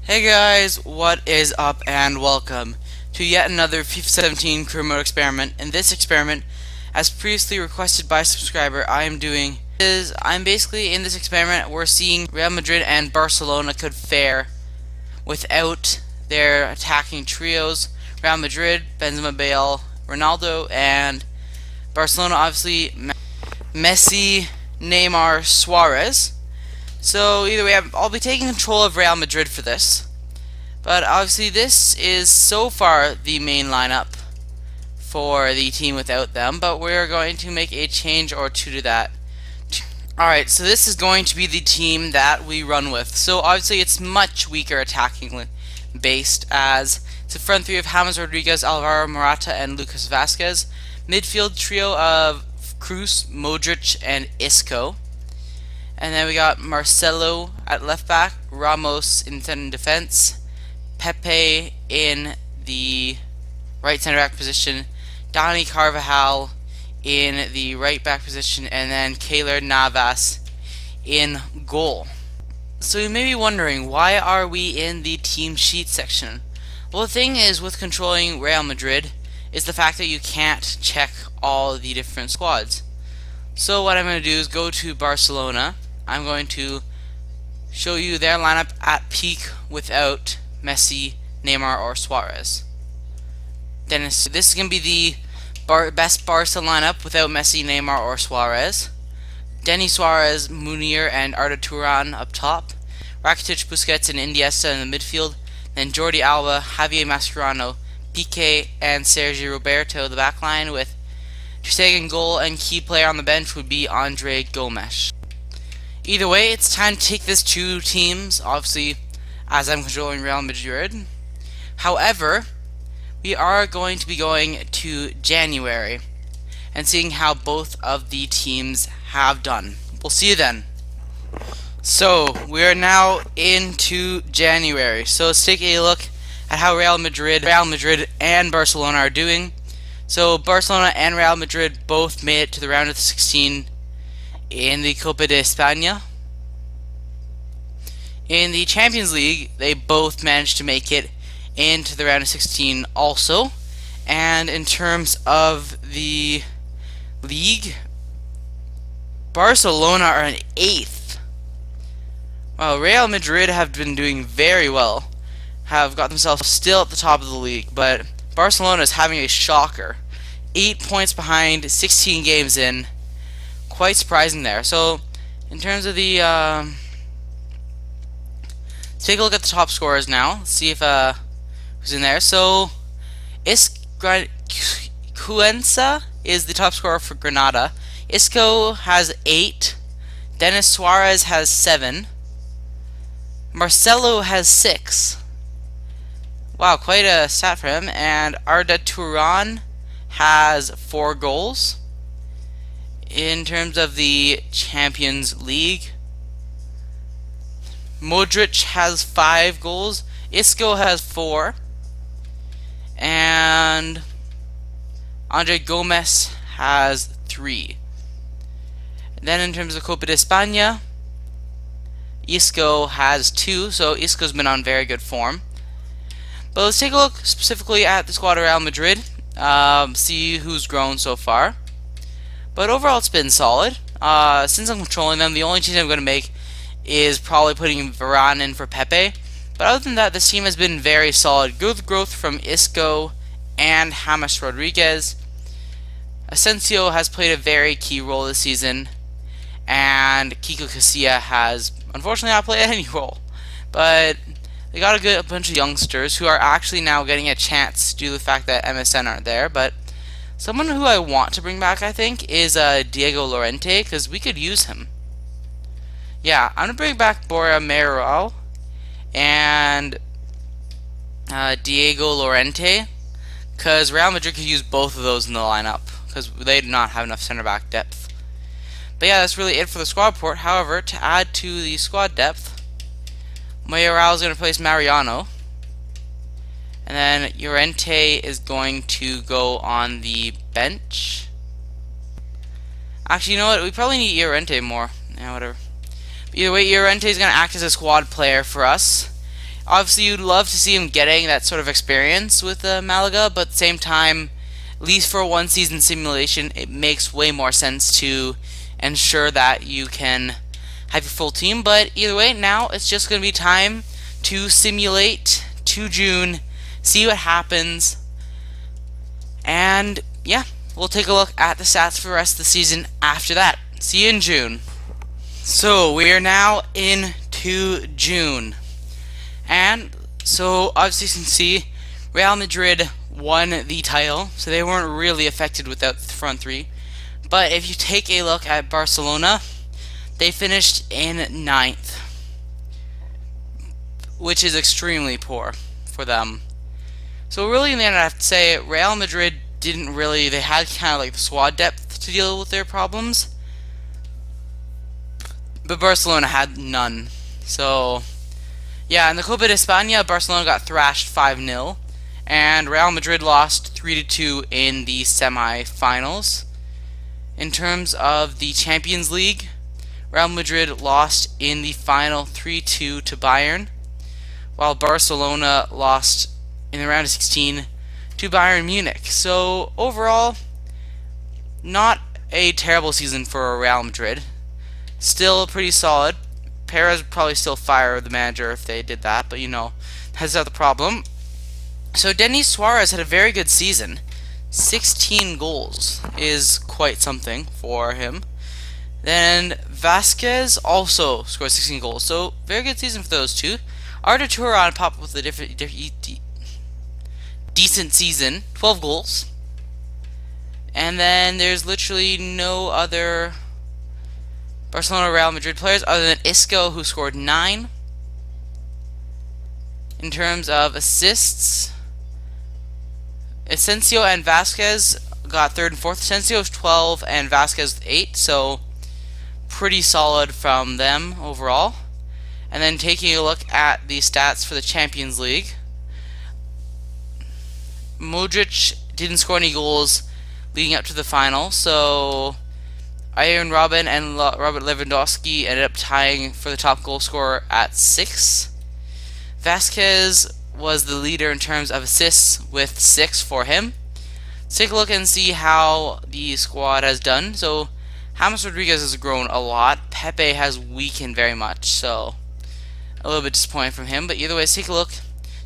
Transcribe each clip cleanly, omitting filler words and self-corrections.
Hey guys, what is up and welcome to yet another FIFA 17 career mode experiment. In this experiment, as previously requested by a subscriber, I'm basically in this experiment we're seeing Real Madrid and Barcelona could fare without their attacking trios. Real Madrid, Benzema, Bale, Ronaldo, and Barcelona obviously Messi, Neymar, Suarez. So either way, I'll be taking control of Real Madrid for this. But obviously this is so far the main lineup for the team without them, but we're going to make a change or two to that. Alright, so this is going to be the team that we run with. So obviously it's much weaker attacking based, as it's a front three of James Rodriguez, Alvaro Morata, and Lucas Vazquez. Midfield trio of Cruz, Modric, and Isco. And then we got Marcelo at left back, Ramos in center defense, Pepe in the right center back position, Dani Carvajal in the right back position, and then Keylor Navas in goal. So you may be wondering, why are we in the team sheet section? Well, the thing is with controlling Real Madrid is the fact that you can't check all the different squads. So what I'm going to do is go to Barcelona. I'm going to show you their lineup at without Messi, Neymar, or Suarez. Then this is going to be the best Barca lineup without Messi, Neymar, or Suarez. Denis Suarez, Munir, and Arda Turan up top. Rakitic, Busquets, and Iniesta in the midfield. Then Jordi Alba, Javier Mascherano, Piqué, and Sergio Roberto the backline, with Ter Stegen goal, and key player on the bench would be Andre Gomes. Either way, it's time to take this two teams, obviously, as I'm controlling Real Madrid. However, we are going to be going to January and seeing how both of the teams have done. We'll see you then. So, we are now into January. So let's take a look at how Real Madrid and Barcelona are doing. So Barcelona and Real Madrid both made it to the round of 16 in the Copa de España. In the Champions League, they both managed to make it into the round of 16 also. And in terms of the league, Barcelona are in 8th. While Real Madrid have been doing very well, have got themselves still at the top of the league, but Barcelona is having a shocker. 8 points behind, 16 games in. Quite surprising there. So, in terms of the, let's take a look at the top scorers now. Let's see if who's in there. So, Cuenca is the top scorer for Granada. Isco has 8. Denis Suarez has 7. Marcelo has 6. Wow, quite a stat for him. And Arda Turan has 4 goals. In terms of the Champions League, Modric has 5 goals, Isco has 4, and Andre Gomes has 3. Then in terms of Copa de España, Isco has 2, so Isco's been on very good form. But let's take a look specifically at the squad of Real Madrid, see who's grown so far. But overall, it's been solid. Since I'm controlling them, the only change I'm going to make is probably putting Varane in for Pepe. But other than that, this team has been very solid. Good growth from Isco and James Rodriguez. Asensio has played a very key role this season. And Kiko Casilla has, unfortunately, not played any role. But they got a bunch of youngsters who are actually now getting a chance due to the fact that MSN aren't there. But someone who I want to bring back, I think, is Diego Llorente, because we could use him. Yeah, I'm going to bring back Borja Mayoral and Diego Llorente, because Real Madrid could use both of those in the lineup, because they do not have enough center back depth. But yeah, that's really it for the squad report. However, to add to the squad depth, Mayoral is going to replace Mariano. And then Llorente is going to go on the bench. Actually, you know what? We probably need Llorente more. Yeah, whatever. But either way, Llorente is going to act as a squad player for us. Obviously, you'd love to see him getting that sort of experience with Malaga, but at the same time, at least for a one-season simulation, it makes way more sense to ensure that you can have your full team. But either way, now it's just going to be time to simulate to June, see what happens, and yeah, we'll take a look at the stats for the rest of the season after that. See you in June. So we are now into June, and so obviously you can see Real Madrid won the title, so they weren't really affected without the front three. But if you take a look at Barcelona, they finished in 9th, which is extremely poor for them. So really in the end, I have to say Real Madrid didn't really, they had kind of like the squad depth to deal with their problems, but Barcelona had none. So yeah, in the Copa de España, Barcelona got thrashed 5-0, and Real Madrid lost 3-2 in the semi-finals. In terms of the Champions League, Real Madrid lost in the final 3-2 to Bayern, while Barcelona lost in the round of 16 to Bayern Munich. So overall, not a terrible season for Real Madrid. Still pretty solid. Perez would probably still fire the manager if they did that, but you know, that's not the problem. So Denis Suarez had a very good season. 16 goals is quite something for him. Then Vasquez also scored 16 goals, so very good season for those two. Arda Turan popped up with a decent season, 12 goals. And then there's literally no other Barcelona Real Madrid players other than Isco, who scored 9. In terms of assists, Asensio and Vasquez got 3rd and 4th. Asensio was 12 and Vasquez with 8, so pretty solid from them overall. And then taking a look at the stats for the Champions League, Modric didn't score any goals leading up to the final, so Arjen Robben and Robert Lewandowski ended up tying for the top goal scorer at 6. Vasquez was the leader in terms of assists with 6 for him. Let's take a look and see how the squad has done. So James Rodriguez has grown a lot. Pepe has weakened very much, so a little bit disappointing from him. But either way, let's take a look.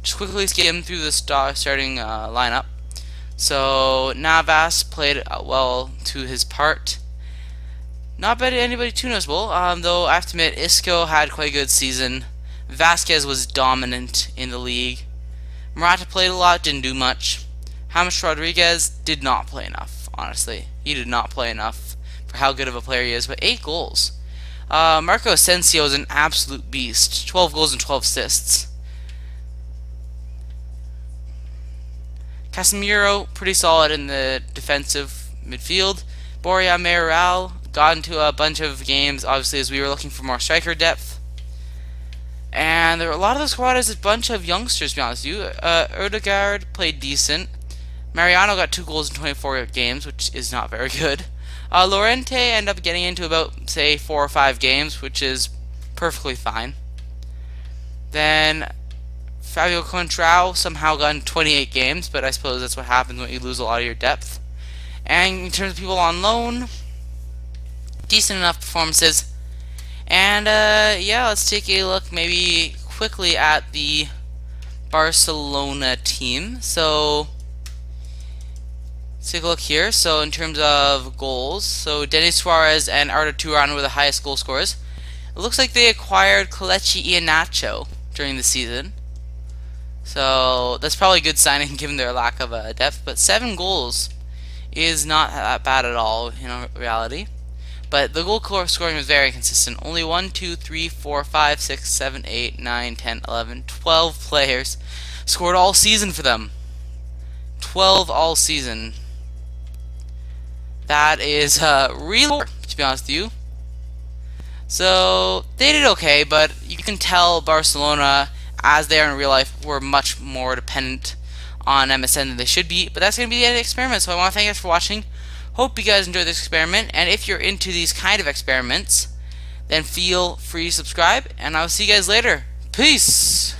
Just quickly skim through the starting lineup. So Navas played well to his part. Not bad anybody too noticeable, though I have to admit Isco had quite a good season. Vasquez was dominant in the league. Morata played a lot, didn't do much. James Rodriguez did not play enough, honestly. He did not play enough for how good of a player he is, but 8 goals. Marco Asensio is an absolute beast. 12 goals and 12 assists. Casemiro, pretty solid in the defensive midfield. Borja Mayoral got into a bunch of games, obviously, as we were looking for more striker depth. And there were a lot of the squad is a bunch of youngsters, to be honest with you. Odegaard played decent. Mariano got 2 goals in 24 games, which is not very good. Llorente ended up getting into about, say, 4 or 5 games, which is perfectly fine. Then Fabio Contrao somehow got in 28 games, but I suppose that's what happens when you lose a lot of your depth. And in terms of people on loan, decent enough performances. And yeah, let's take a look maybe quickly at the Barcelona team. So let's take a look here. So in terms of goals, so Denis Suarez and Arda Turan were the highest goal scorers. It looks like they acquired Kelechi Iheanacho during the season, so that's probably a good signing given their lack of depth. But 7 goals is not that bad at all in reality. But the goal scoring was very consistent. Only 1, 2, 3, 4, 5, 6, 7, 8, 9, 10, 11, 12 players scored all season for them. 12 all season. That is really poor, to be honest with you. So they did okay, but you can tell Barcelona, as they are in real life, were much more dependent on MSN than they should be. But that's going to be the end of the experiment. So I want to thank you guys for watching. Hope you guys enjoyed this experiment, and if you're into these kind of experiments, then feel free to subscribe, and I'll see you guys later. Peace!